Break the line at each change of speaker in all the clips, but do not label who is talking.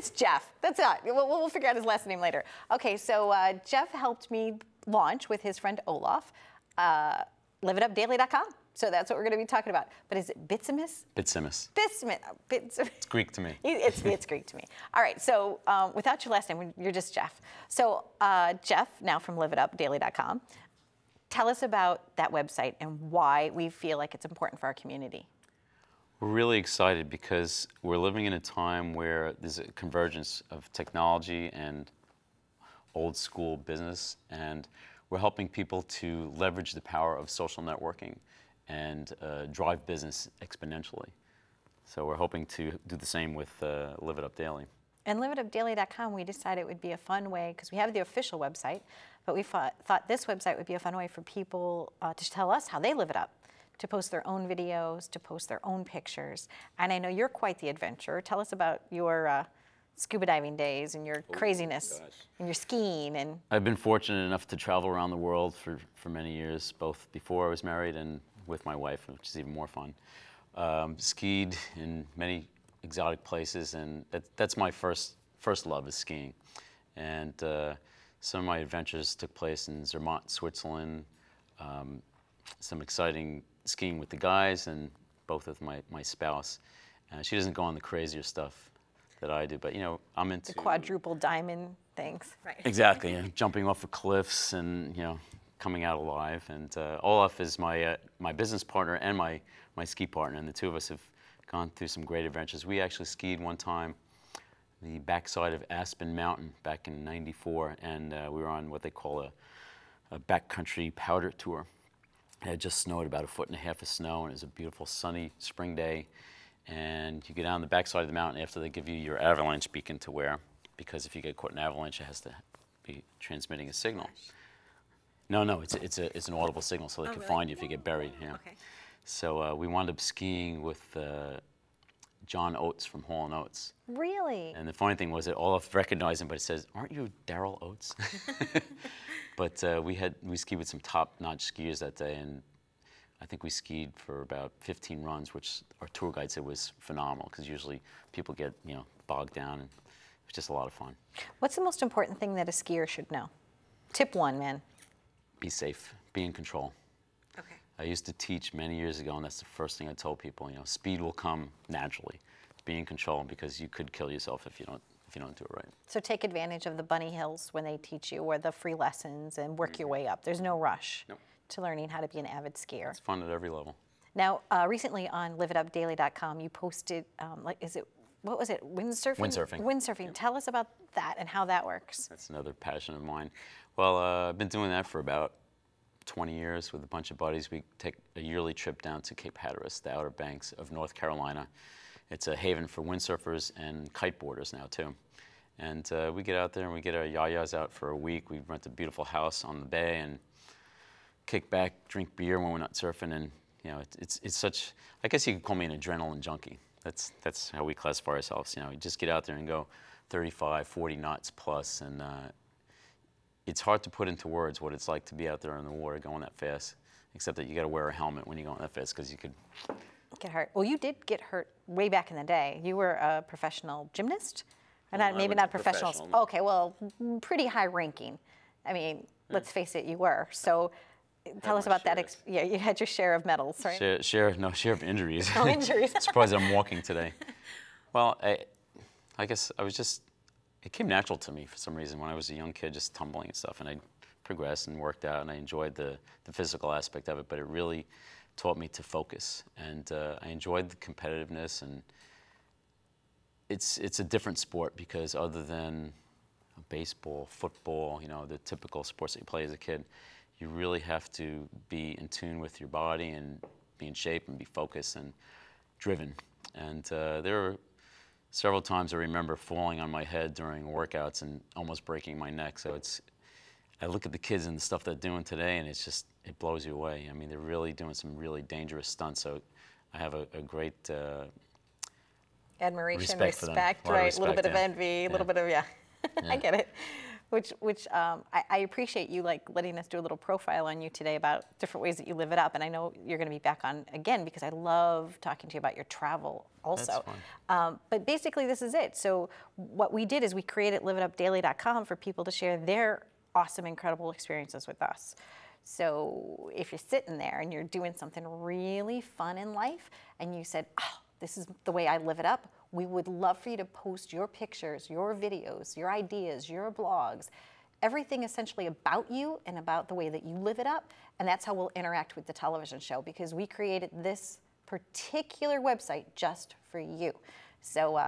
It's Jeff. That's it. We'll figure out his last name later. Okay, so Jeff helped me launch with his friend Olaf, liveitupdaily.com. So that's what we're going to be talking about. But is it Bitsimus?
Bitsimus.
Bitsimus.
It's Greek to me.
It's Greek to me. All right, so without your last name, you're just Jeff. So Jeff, now from liveitupdaily.com, tell us about that website and why we feel like it's important for our community.
We're really excited because we're living in a time where there's a convergence of technology and old school business, and we're helping people to leverage the power of social networking and drive business exponentially. So we're hoping to do the same with Live It Up Daily.
And liveitupdaily.com, we decided it would be a fun way, because we have the official website, but we thought this website would be a fun way for people to tell us how they live it up, to post their own videos, to post their own pictures. And I know you're quite the adventurer. Tell us about your scuba diving days and your craziness and your skiing. And
I've been fortunate enough to travel around the world for many years, both before I was married and with my wife, which is even more fun. Skied in many exotic places, and that's my first love, is skiing. And some of my adventures took place in Zermatt, Switzerland, some exciting skiing with the guys, and both with my spouse. She doesn't go on the crazier stuff that I do, but you know, I'm into
the quadruple diamond things.
Right. Exactly, you know, jumping off of cliffs and, you know, coming out alive. And Olaf is my business partner and my ski partner, and the two of us have gone through some great adventures. We actually skied one time the backside of Aspen Mountain back in '94, and we were on what they call a backcountry powder tour. It had just snowed, about 1.5 feet of snow, and it was a beautiful sunny spring day. And you go down the backside of the mountain after they give you your avalanche beacon to wear, because if you get caught in an avalanche, it has to be transmitting a signal. No, it's an audible signal, so they can find you if you get buried. Yeah. Okay. So we wound up skiing with John Oates from Hall & Oates.
Really?
And the funny thing was that Olaf recognized him, but it says, "Aren't you Daryl Oates?" But we skied with some top-notch skiers that day, and I think we skied for about 15 runs, which our tour guide said was phenomenal, because usually people get, you know, bogged down, and it was just a lot of fun.
What's the most important thing that a skier should know? Tip one, man.
Be safe. Be in control.
Okay.
I used to teach many years ago, and that's the first thing I told people. You know, speed will come naturally. Be in control, because you could kill yourself if you don't do it right.
So take advantage of the bunny hills when they teach you, or the free lessons, and work your way up. There's no rush to learning how to be an avid skier.
It's fun at every level.
Now, recently on liveitupdaily.com, you posted, what was it, windsurfing?
Windsurfing.
Windsurfing.
Yep.
Tell us about that and how that works.
That's another passion of mine. Well, I've been doing that for about 20 years with a bunch of buddies. We take a yearly trip down to Cape Hatteras, the Outer Banks of North Carolina. It's a haven for windsurfers and kiteboarders now, too. And we get out there and we get our yayas out for a week. We rent a beautiful house on the bay and kick back, drink beer when we're not surfing, and you know, it's such, I guess you could call me an adrenaline junkie. That's how we classify ourselves. You know, you just get out there and go 35, 40 knots plus, and it's hard to put into words what it's like to be out there in the water going that fast, except that you got to wear a helmet when you're going that fast, because you could
get hurt. Well, you did get hurt way back in the day. You were a professional gymnast, or not, maybe not professional. Okay, well, pretty high ranking. I mean, let's face it, you were. So tell us about that. Yeah, you had your share of medals, right?
Share of injuries.
Oh, injuries.
Surprised I'm walking today. Well, I guess it came natural to me for some reason when I was a young kid, just tumbling and stuff, and I progressed and worked out, and I enjoyed the physical aspect of it, but it really taught me to focus, and I enjoyed the competitiveness, and it's a different sport, because other than baseball, football, you know, the typical sports that you play as a kid, you really have to be in tune with your body and be in shape and be focused and driven. And there were several times I remember falling on my head during workouts and almost breaking my neck. So I look at the kids and the stuff they're doing today, and it blows you away. I mean, they're really doing some really dangerous stunts. So I have a great
admiration,
respect,
right? A little bit of envy, a little bit of, I get it. I appreciate you like letting us do a little profile on you today about different ways that you live it up. And I know you're going to be back on again because I love talking to you about your travel also.
That's fun.
But basically this is it. So what we did is we created liveitupdaily.com for people to share their awesome, incredible experiences with us. So if you're sitting there and you're doing something really fun in life and you said, oh, this is the way I live it up, we would love for you to post your pictures, your videos, your ideas, your blogs, everything essentially about you and about the way that you live it up. And that's how we'll interact with the television show because we created this particular website just for you. So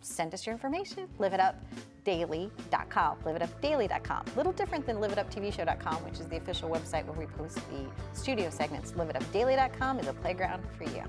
send us your information, liveitupdaily.com, liveitupdaily.com. A little different than liveituptvshow.com, which is the official website where we post the studio segments. Liveitupdaily.com is a playground for you.